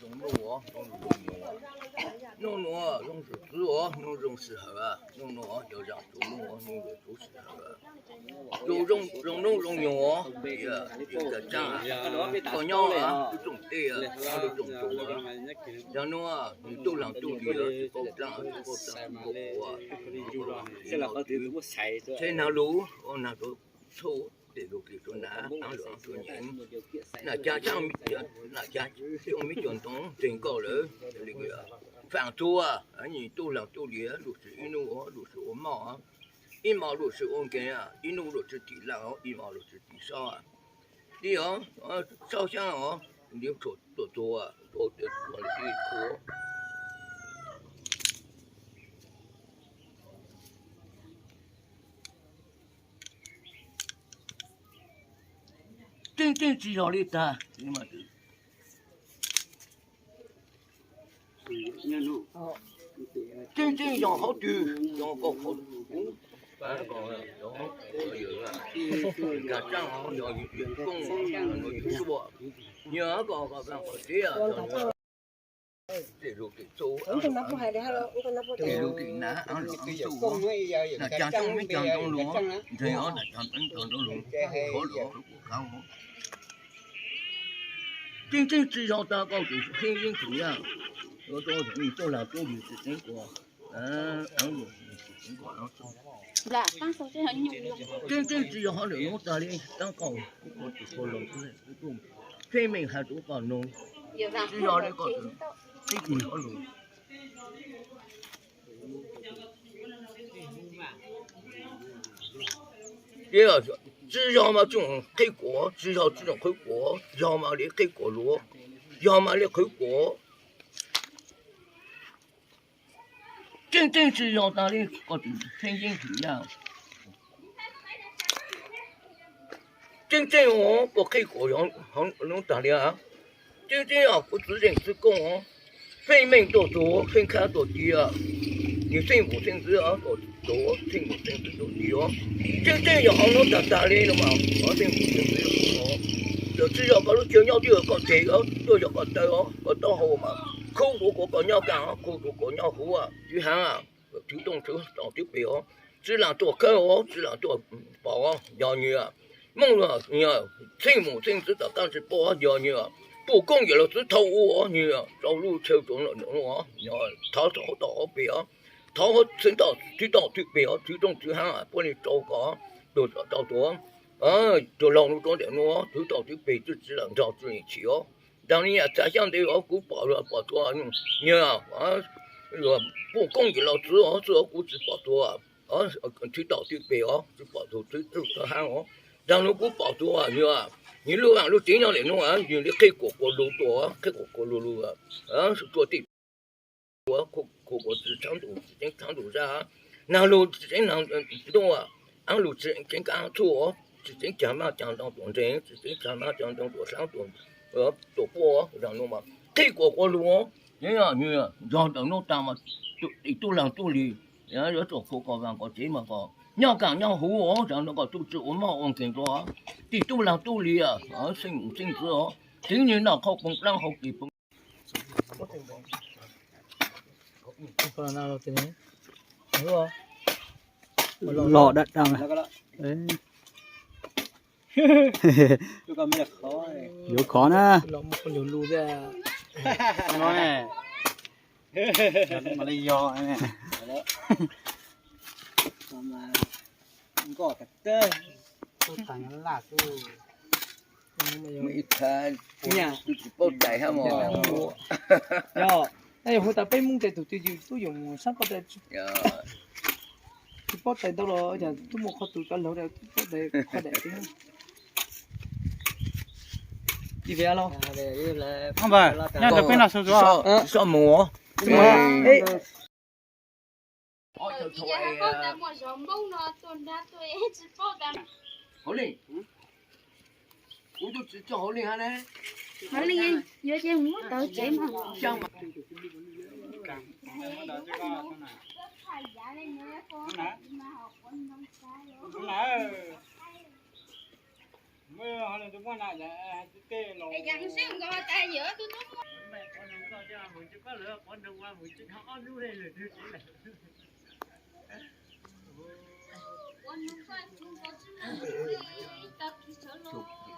用路哦，用路啊，用是自哦，用适合啊，用路哦，就让用路哦，用的都适合啊。用哦，对啊，这个账啊，小鸟啊，就种地啊，然后种树啊，然后啊，你都让都地啊，就搞账啊，就搞账，搞活啊，这那路，我那都抽。để lúc thì tôi đã ăn lượng tôi nhận là cha cha mi là cha trong mi truyền thống trên cầu lỡ thì phản chua anh nhìn tôi làm tôi lía lúc sự inu lúc sự ốm mỏ in mỏ lúc sự ôn cái à inu lúc sự tỷ lão in mỏ lúc sự tỷ sao à đi ó sau sang ó nếu chỗ chỗ à chỗ chỗ đi khó真正只要你打，你妈的。真正养好猪，养个好猪，反正讲养有啊，干正好养员工，有说，养个办好这样，这路给做，这路给拿，俺路做，那讲中没讲中路，这样那讲中路，好路看我。真正只要打高就是很认真呀，我到你到了都有是真过，然后是真过，然后là tăng số thế hình nhiều真正只要好了，我打的打高，我就过了出来，不动，非命还都搞弄，只要那个是，这个好了。第二个。只要嘛这种开国，只要这种开国，要么你开国路，要么你开国，真正是要打的个天经地义。真正哦，不开国用打的啊，真正啊不自认自贡哦，分命多多，分开多低啊，你政府政治啊多。多，政府政治多低哦，真正要好弄打理了嘛，我政府政治哦，就只要搞到中央都要搞这个，都要搞对哦，搞到好嘛，口个个鸟干啊，口个鸟好啊，就喊啊，主动到这边哦，质量多高哦，质量多包啊，养女啊，梦啊，你啊，政府政治的干是包啊，养女啊。不工业了，只投我你啊，走路抽中了我，你啊，他到好边啊。他和领导推动推北啊，推动推行啊，帮你找个，都找多，啊，就让路多点咯，推动推北就只能找住一起哦。当你啊，再想的哦，股保了保多啊，你啊，那个不工业了，只股只保多啊，推动推北哦，就保多推行哦。当你股保多啊，你啊，你路尽量的弄啊，你开过路多啊，开过路啊，是多地。我是长途上，那路真能动啊，俺路真刚做，真讲嘛讲到多真，真讲嘛讲到多上多，多波让弄嘛，开过路哦，你让等弄当嘛，都让都里，然后要做个办个这么个，鸟干鸟好哦，让那个都是我们往前做啊，都让都里啊，生子哦，今年那好工让好几分。Còn nào là cái này, đúng không? Lọ đất đâu này? Đấy. Nhiều khó nè. Lọ một con nhiều lù ra. Nói này. Mà lấy do này. Mà có thật tê. Tôi thằng nó là tôi. Mỹ Thái, bố đại hả mà? Yo. Này hồi ta bay mông tay tôi dùng sáng có tay tôi bắt tay đâu rồi giờ tôi một khó tụi cái lỗ đây bắt tay khó đẹp tiếng gì vậy lo không phải nhà được bên nào số sao mùa Hổ Linh, cũng tôi chỉ cho Hổ Linh hả nè? Hổ Linh giờ chơi muốn tự chế mà Sao mà? Cái dặn xíu gọi tay giữa tôi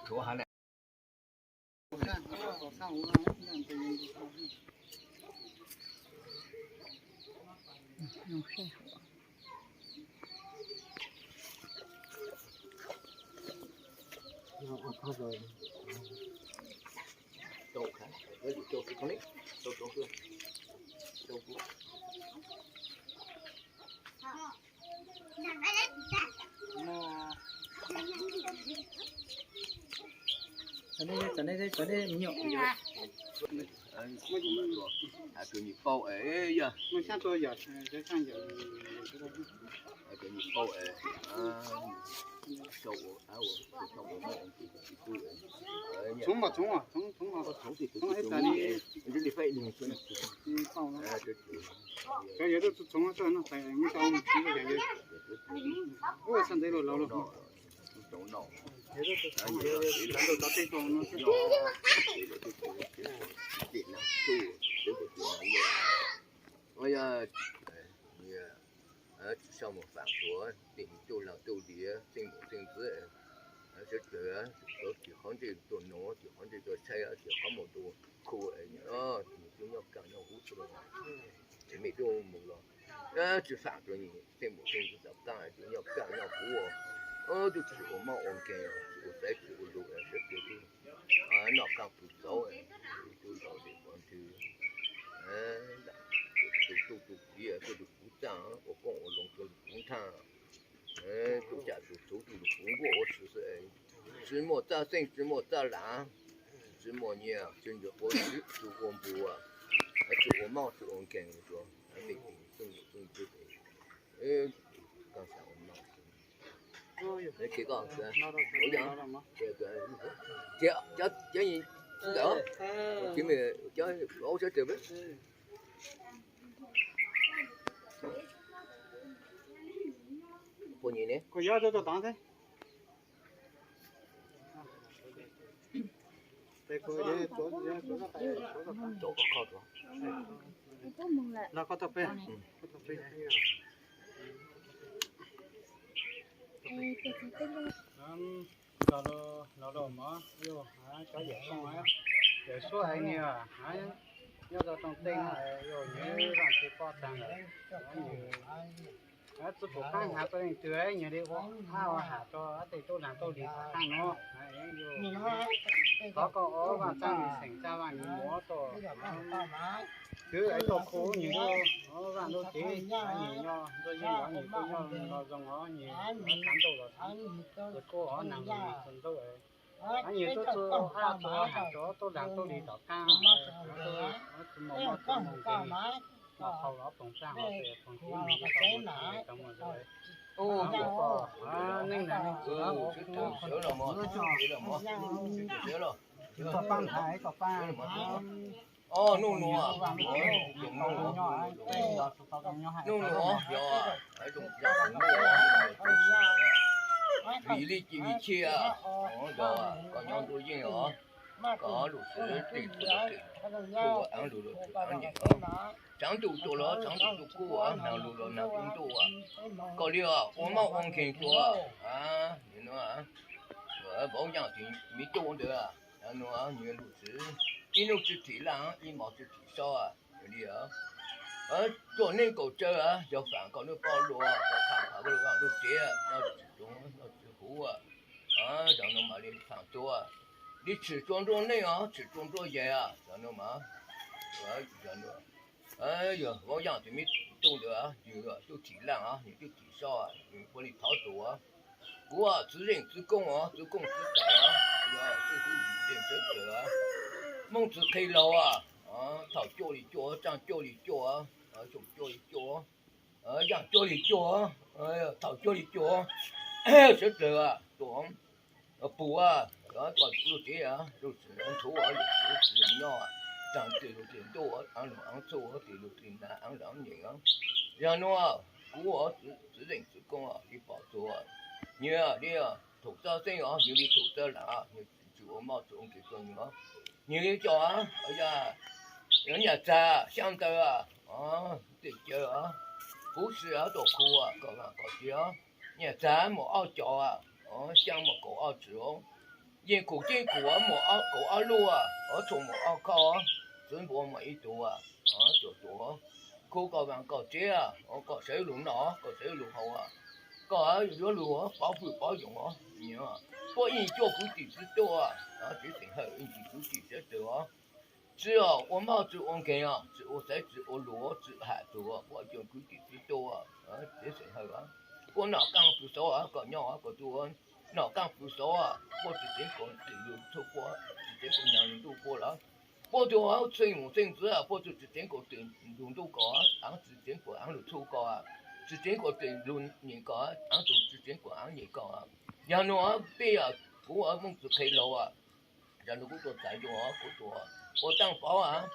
chỗ hà này chỗ khác với chỗ cái con đấy chỗ kia chỗ kia Cho nên nhiều. cái nhịp bao ấy giờ Mình sang tôi giờ, cái sang giờ. cái nhịp bao ấy sầu áo sầu mỏ Chúng mà, chúng mà. chúng ấy ta đi đi phải đi Không nó. Cái giờ đó chúng nó phải như sao mà chỉ cái giờ. Ôi sang đây rồi lâu rồi. chúng nó bây giờ sau một phạm của tỉnh tu là tu địa sinh một sinh dưới rất là chỉ có chỉ tuần nó chỉ có chỉ tôi xây chỉ có một tu khu ấy nữa chúng nó càng nó hút rồi chỉ mấy tu một rồi chỉ phạm rồi nhỉ sinh một sinh tập ta chúng nó càng nó hút tôi chỉ có mong ổn kề tôi sẽ chỉ có đủ rất nhiều tu nó càng phụ xấu ấy tôi đâu để còn thứ tu kia tôi được phụ trang ở con ở lồng tôi cũng thang tôi trả tôi số tôi được cũng của sự sự只莫扎生，只莫扎懒，只莫念，真的我做公布啊，做我妈做我干的说，没空送这个，刚才我妈说，来这个是，我讲这你知道，这没这我说这边，过年呢？ Có gió cho tôi tán thế. Đây cô đây chỗ chỗ có kho rồi. Có mừng là là có tập về. Có tập về. Nó mà vô cho dễ xong á. Để số hay nhiều à. Nhớ ra trong tên này vô nhớ rằng cái co tăng này. Tôi phụ khang hạ tôi từ ấy nhờ đi uống hao hạ cho thì tôi làm tôi đi khang nó có ố và trang thành ra và những món tổ cứ ấy tổ khô nhiều nó và nó chỉ nhiều nho tôi nhiều nhiều tôi nho dòng nó nhiều nó cắn tôi rồi cô họ nằm phần tôi ấy nhiều tôi hạ tôi làm tôi đi đỏ cam tôi mong nó không nó tổng trang nó về còn chỉ mình có cái nãy nên là sửa rồi mà sửa rồi có pan thái có pan nung nua dùng nung nua giờ phải dùng giờ vì lý chỉ vì chia giờ còn nhau tôi riêng nữa có đủ sự tiền của ăn đủ ăn nhẹ chẳng đủ chỗ đó chẳng đủ chỗ à nào đủ rồi nào cũng đủ à có điều à ông mau ông khen chỗ à you know à rồi bảo nhau thì mấy chỗ được à you know à nhiều đủ sự in lúc chỉ thị là in một chỉ thị sao à điều à chỗ nên cổ chơi à giờ phản còn nước bao lúa còn thằng thằng cái lúc chế à nó chỉ hú à giờ nó mà đi phản chỗ à đi chỉ装作那样只装作野啊知道吗知道哎呀，我养的没懂得啊，有个都体谅啊，你就体恤啊，你帮你逃走啊，我啊知人知公啊，知公知宰啊，呀，这是语言真者啊，孟子开老啊，讨教里教，长教里教啊，从教里教啊，养教里教啊，哎呀，讨教里教啊，真者啊，懂，补啊，搞做这啊，就是人头啊，有人要啊。长对路点多，俺做我对路点难，俺两年啊，然后啊，我只人只公啊，你保住啊，你土生生啊，你土生人啊，你做我妈做给个你啊，你叫啊，哎呀，有nhà cha sang tới à thì chờ à cú sự à đồ cú à có gì à nhà cha một ao chó à sang một cổ ao chó yên cổ trên cổ à một ao cổ ao lúa à ở chỗ một ao cao à chuẩn bộ mà ít đồ à chỗ đồ cú có bằng có chế à có sử dụng nó có sử dụng hậu à có ở giữa lúa bảo phụ bảo dụng à nhớ à có yên cho cú chỉ知道啊只剩下yên chỉ cú chỉ知道啊。只要我冇做安件啊，做我使做我攞做下做啊，我就佢哋知道啊，這成係啊。我哪間不少啊，個樣啊個做啊，哪間不少啊，我直接講直接出過，直接講人都過啦。我就啊，雖然政治啊，我就直接講定論都講啊，直接講喺度出過啊，直接講定論人講啊，就直接講喺人講啊。人啊，邊啊，我啊，蒙住佢路啊，人嗰個仔咗啊，嗰度啊。我當保啊，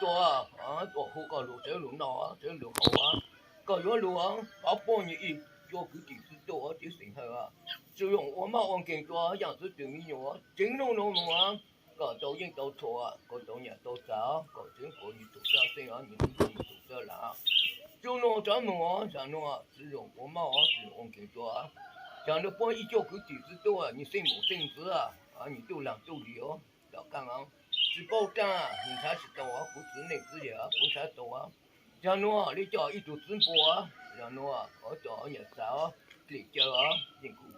做啊，做好個路仔路鬧啊，仔路好啊，個咗路啊，保幫你一做佢哋知道啊，啲成係啊，就用我媽按鍵做啊，樣子對面用啊，整弄弄弄啊，個導演都錯啊，個導演都走，個整個你做咗先啊，你做咗啦，就弄咗弄啊，就弄啊，只用我媽啊，只按鍵做啊，講到幫一做佢哋知道啊，你姓冇姓子啊，你都兩都理哦，就咁啊。是保障啊，你才是懂啊，不是那自己啊，不才懂啊。像侬啊，你叫一组直播啊，像侬啊，我叫人家啊，你叫啊，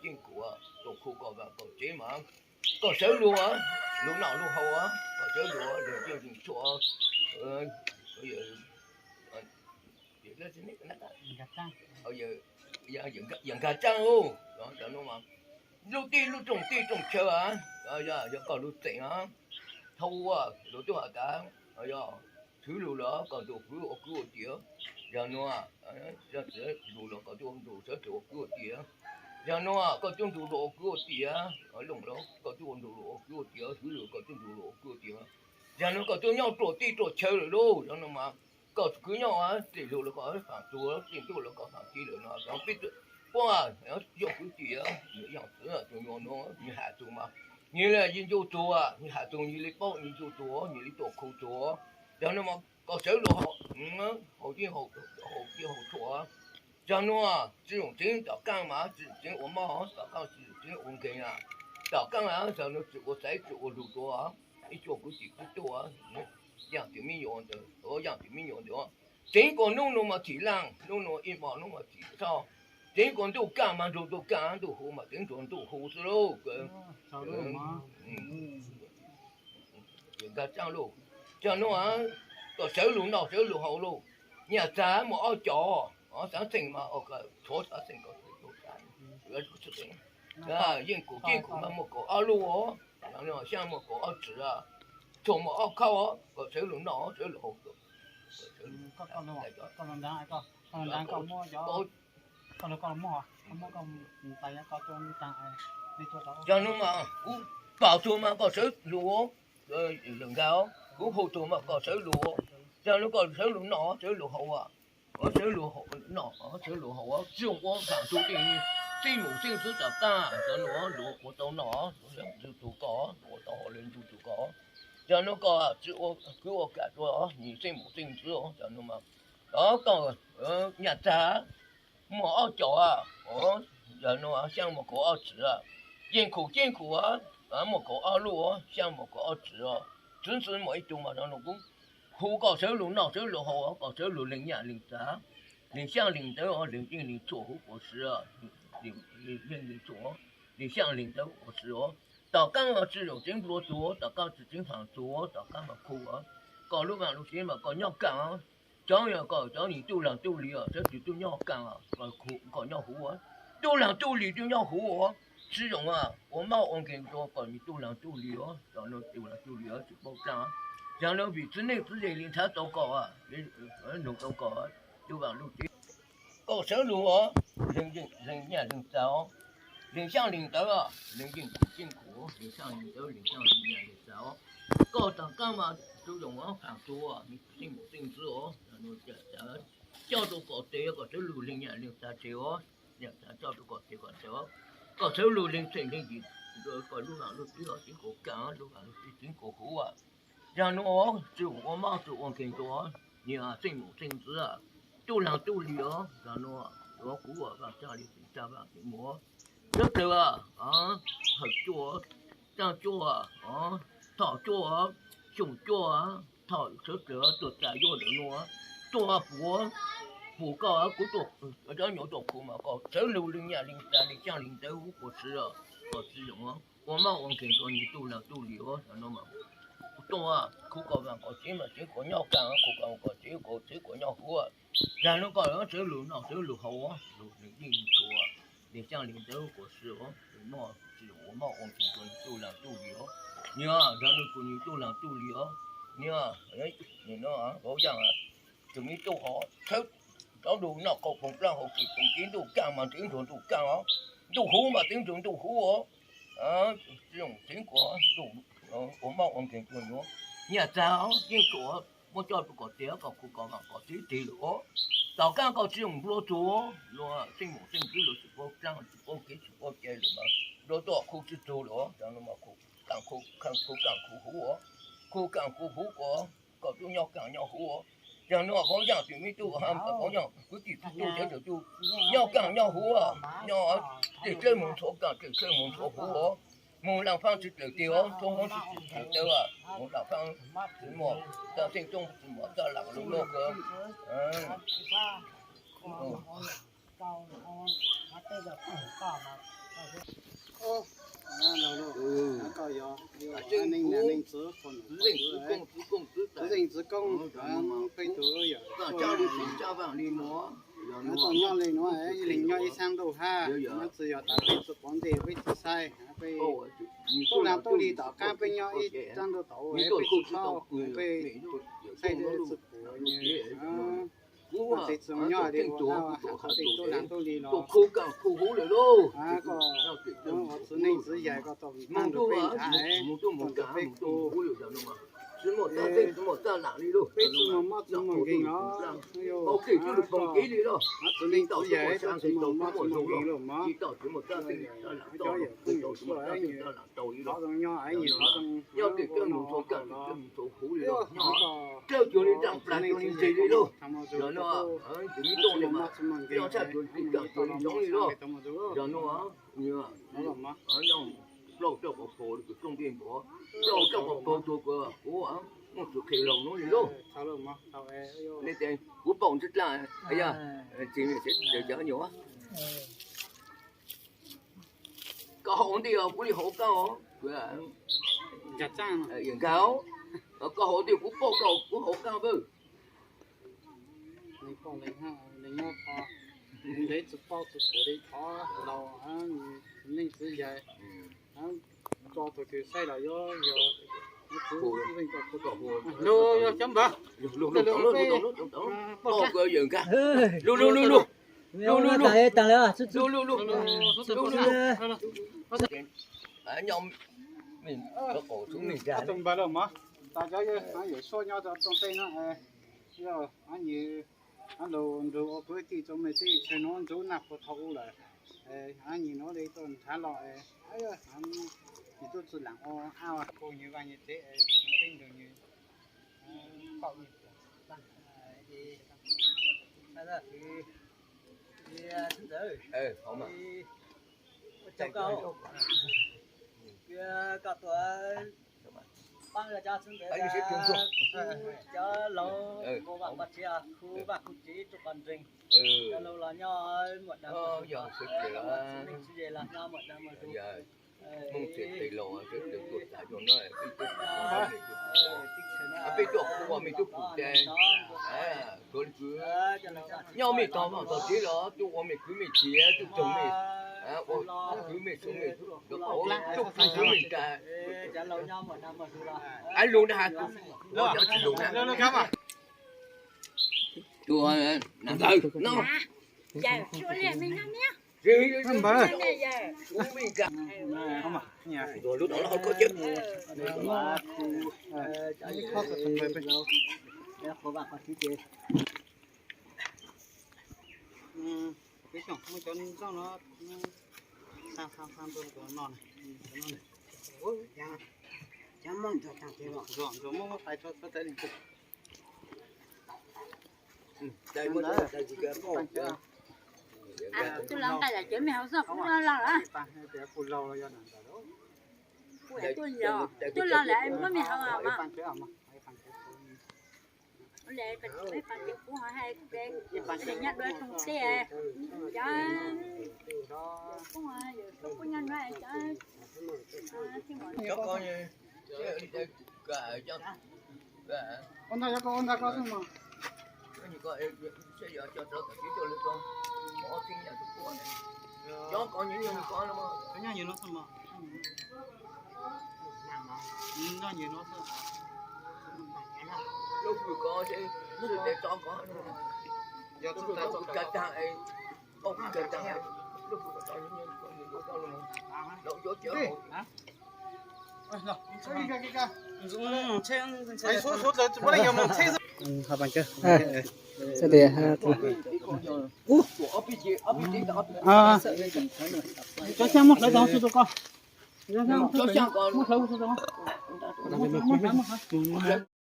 辛苦啊，都苦过吧，搞这嘛，搞小路啊，路哪路好啊，搞小路啊，路就挺错啊，所以别个是那个，人家站哦，然后像侬嘛，路中车啊，要搞路正啊。thâu à, đồ tôi hỏi cả, thứ đồ đó còn đồ cứ ở cứ ở kia, giờ nó giờ sẽ đồ đó còn đồ sẽ đồ cứ ở kia, giờ nó còn đồ cứ ở kia, ở lồng đó còn đồ cứ ở kia, thứ đồ còn đồ cứ ở kia, giờ nó còn nhau đồ chơi rồi đâu, giờ nó mà còn cứ nhau á, thì đồ nó có phản đồ, tiền đồ nó có phản chi rồi nó không biết qua, nó dùng cái gì á, những thứ là nó như hạt đồ mà. Như là những chỗ chỗ à, như hạt giống như lấy bao như chỗ chỗ, như lấy tổ khâu chỗ, cho nên mà có sở lộ họ, họ chỉ họ chỗ, cho nên à, chỉ dùng chính đạo căng mà, chỉ chính ổn mà, đạo căng chỉ chính ổn cái à, đạo căng à, cho nên chỉ có sai chỗ lục chỗ à, ít chỗ cứ chỉ cứ chỗ à, dạng thì mình dùng được, dạng thì mình dùng được, chính còn nông mà chỉ lang, nông ít mà nông mà chỉ sao. Chính còn đồ cam mà đồ cam đồ hồ mà chính còn đồ hồ rồi đâu, cái trang luôn, cho nó có sở luôn nào sở luôn hậu luôn, nhà cha mà ao chó, sáng sinh mà cái chỗ sáng sinh có đồ cam, cái chút sinh, yên cổ mà một cổ ao luôn nó像một cổ ao chữ à, chỗ mà ao cao có sở luôn nào sở luôn hậu được, con đang có mua gió. Còn mua còn tay có cho tặng đi cho đó cho nó mà cũng bảo cho mà có sấy lúa lừng cao cũng hồ cho mà có sấy lúa cho nó còn sấy lúa nọ sấy lúa hậu à có sấy lúa hậu nọ sấy lúa hậu á dùng qua cả chú tiền sinh mù sinh thứ tập ta cho nó lúa của tao nọ chú có của tao lên chú có cho nó có chú cứ cả cho nhìn sinh mù sinh thứ cho nó mà đó còn nhà cha một ao chó à, giờ nó像một cổ ao chữ à, yên khổ à, một cổ ao lúa像một cổ ao chữ à, chính xác mỗi chỗ mà nó cũng khu có sở lúa nào sở lúa hồ có sở lúa linh nhà linh giá, linh像linh德哦，linh金linh做果实啊，linh做，linh像linh德果实哦，到刚啊只有真多做，到刚只经常做，到刚嘛苦啊，搞路嘛路线嘛搞鸟干啊。cháu nhà cậu cháu nhìn tu làm tu lì à, cháu chỉ tu nhau càng à, còn nhau hú à, tu làm tu lì tu nhau hú à, sử dụng à,我冇按键做，còn tu làm tu lì à, cháu nó tu làm tu lì à, chỉ bao trang à, cháu nó bị chính này chính này liền thái tổ cỏ à, nông tổ cỏ à, tu vào lúc tí, cậu sở lúa à, rừng nhà rừng sao, rừng sang rừng tới à, rừng kinh khổ, rừng sang rừng tới rừng sang rừng nhà rừng sao, cậu tao cam mà tu dùng à, phản tu à, sinh một sinh tử à. nó cho tôi có thể có thể lùi lên nhà lên ta chéo nhà ta cho tôi có thể có thể lùi lên trên lên gì rồi có lúc nào lúc tí họ chỉ có cả lúc nào lúc tí chỉ có hú à 然后就我妈就我跟说，你啊，父母亲子啊，都让都理哦，然后我姑啊，把家里家把给我，这个啊合作，这样做啊，讨做啊，熊做啊，讨这个都在用的喏，做啊不搞啊，不做，这牛做苦嘛，搞这60年03将领队伍不是啊，不是用啊，我妈我跟说你都让都理哦，然后嘛。多啊，苦搞完搞这嘛，这个要干啊，苦搞搞这个要苦啊，然后搞了这路那这路好啊，路领多啊，你像领导过事哦，那是我嘛，我平常都让都理哦，你啊，然后过你都让都理哦，你啊，你那啊，好像啊，怎么都好，到路那搞碰上好几碰见都干嘛，经常都干啊，都好嘛，经常都好哦，啊，这种情况都。我冇我見過咗，你又走，英國我再不過第一個佢講話個啲地咯，大家個只用攞做，攞政府政府攞是個這樣是個幾是個嘢嚟嘛，攞到佢去做咯，然後嘛佢幹好喎，佢幹好個，個都要幹要好喎，然後講樣對面都講樣佢哋都就要幹要好啊，要這專門做幹這專門做好喎。một làm phong trực được tiêu trong phong trực được tiêu à một làm phong chỉ một ta sinh trong chỉ một ta làm lúc lúc cơ nó còn nhau lên nó ấy lên nhau đi sang đâu ha nó chỉ giờ ta phải chụp vấn đề với chụp sai phải tôi làm tôi đi tao cá với nhau đi sang đâu tao ấy phải chụp sao phải sai để chụp như mà chỉ chụp nhau đi qua thì tôi làm tôi đi nó à có nó chỉ nên chỉ dạy có tao mang được bên thái còn được bên cô bây giờ mà chúng mình kinh nó ok chứ được còn kỹ đi đâu nó nên tạo vậy cho chúng mình mà chúng mình kinh rồi mà cho vậy cũng được rồi ấy nhiều nó trong nhau ấy nhiều nó trong nhau thì cái mình thuộc cả cái mình thuộc hữu đi đâu kêu chỗ đi chẳng phải chỗ đi gì đi đâu rồi nó chỉ biết đâu này mà nó chắc chỗ đi chẳng chỗ đi giống đi đâu rồi nó như nó làm mà ở nhau lâu cho một phố được trong tiền của lâu cho một phố của một số kỳ lồng nó gì đâu lên tiền của bông rất là bây giờ chị mình sẽ để chở nhiều á có hồn thì của đi hổ cao là chặt trang hiện cao có hồn thì của bao cầu của hổ cao bự lấy con lấy ha lấy nhau to lấy chụp bao chụp của đi to đầu á nên chỉ vậy cho tụi kia xây lại vô lô chấm ba lô bao cơ dừng cả lô tặng lỡ à nhóm mình có cổ chúng mình ra trong ba lô mà ta cho anh ở số nhau trong tay nó giờ anh như anh đồ cưới thì trong này thì chơi nó chỗ nạp của thầu là anh nhìn nó đi tuần thả loại anh thì tôi chỉ làm ao à cô như vậy như thế tin được như cậu như thì là thì không mà cháu câu cả tuổi băng là cha xuống để cho lâu cô bạn bắt chia khu bạn cũng chỉ chụp bàn trình cho lâu là nhau một năm giờ sẽ là nhau một năm mà giờ mong chuyện thì lộ cái được tuột lại cho nó cái chỗ của mình chút phụ đen rồi cứ nhau mình tao mà tao chỉ đó tụi mình cứ mình chia tụi chồng mình cứ mình xuống mình được ổn chúc phụ mình cả lâu nhau một năm mà anh luôn đã nó chỉ luôn nó cắm à tụi nằm từ nó dạ chưa liền mình năm nhé không bơ không mà rồi lúc đó nó không có chết khó thật thằng bề cô bạn bắt chia cái chồng không cho sao nó sang tôi còn non này ôi Rồi, rồi mua phải cho tới đi. Đây mới đây chỉ cái cổ. À, tôi làm đây là chuyện mèo sao cũng lo đó. Để phụ lâu là do nằm đó. Tôi lo lại mới mèo à mà. Bạn chơi à mà. Để mấy phần chuyện của họ hay để nhặt đôi trong xe. Cho cũng có nhân vậy cho Cho con như cả cho cả Ôn ra con thôi mà. như có sẽ giờ cho cái cho lên con có tiếng nhà của này cho con những người con lắm Cái nhà nhiều nó thôi mà. Nó nhiều nó thôi. lúc vừa có sẽ lúc để cho có Giờ lúc chúng ta vừa có cả trang ấy ông cả trang ấy lúc vừa có những người con luôn đậu chỗ chở Ai số rồi, bữa nay mà xe Hả bạn chưa? Sẽ để ha. À, cho xem một lấy đâu cho con. cho con Một lấy cho con.